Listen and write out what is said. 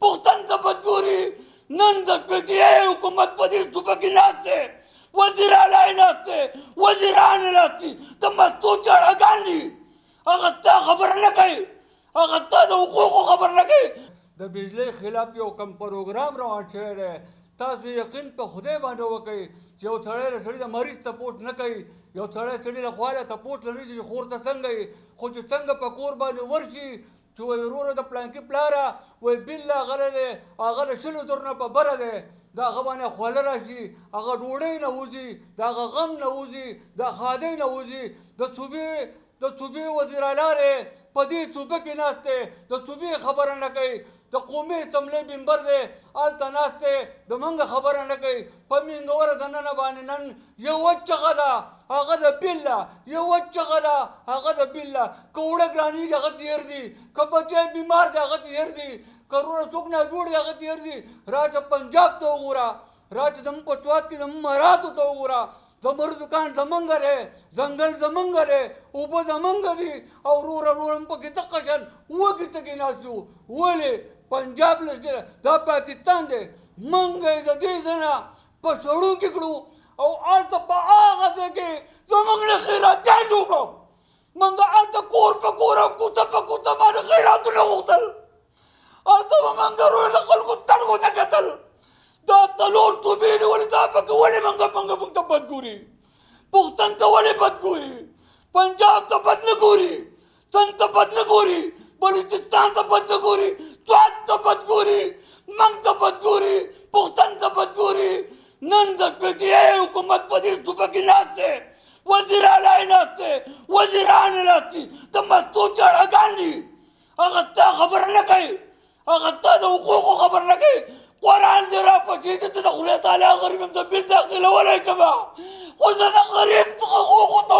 پختن ته بدګوري نن د پی ټی آی حکومت په دې صوبه کې ناست دی وزیر اعلی ناست دی وزیران ناست دي د مستو چاړهګان دي هغه تا خبر نه کوي هغه تا د حقوقو خبر نه کوي د بجلی خلاف یو کم پروګرام روان شوی دی تاسو یقین په خدای باندې وکړئ چې یو سړی د سړي د مریض تپوس نه کوي یو سړی سړي له خواله تپوس لري چې خور ته څنګه یې خو چې څنګه په کور باندې ورشي چې وایي وروره د پلانکي پلاره وایي بل هغه دی هغه د شلو در نه په بره دی د هغه باندې خوله راشي هغه ډوډۍ نه وځي د هغه غم نه وځي د ښادۍ نه وځي د صوبې وزیر اعلی په دې صوبه کې ناست دی د صوبې خبره نه کوي د قومي اسمبلۍ ممبر دی هلته ناست دی د موږ خبره نه کوي په مینګوره دننه باندې نن یوه چغه ده هغه د بیل ده یوه چغه ده هغه د بیل ده که اوړه ګرانېږي هغه تېر دي که بچی بیمار دی هغه تېر دي که وروره څوک ناجوړ دی هغه تېر دي راشه پنجاب ته وګوره راشه زموږ په سوات کې زموږ مراتو ته وګوره زموږ دکان زمونږ دی ځنګل زمونږ دی اوبه زمونږ دي او وروره هم پکې دقه شان وږي تکې ناست یو ولې پنجاب دا پاکستان دی موږ یې د دې ځای نه په سړو کې کړو او هلته په هغه ځای کې زموږ نه خیراتیان وکړو موږ هلته کور په کور او کوڅه په کوڅه باندې خیراتونه غوښتل هلته به موږ روی له خلکو سترګو ته کتل دا څلور صوبې دي ولې دا پکې ولې موږ ته بد ګوري پښتون ته ولې بد ګوري پنجاب ته بد نه ګوري سند ته بد نه ګوري بلوچستان ته بد نه ګوري سوات ته بد ګوري موږ ته بد ګوري پښتون ته بد ګوري نن د پی ټی آی حکومت په دې صوبه کې ناست دی وزیر اعلی ناست دی وزیران ناست دي د مستو چاړهګان دي هغه تا خبره نه کوي هغه تا د حقوقو خبر نه کوي قرآن دې راپسې چې ته د خدای تعالی غریب یم زه بیل داخلولی شمه خو زه د غریب څخه حقوقو ته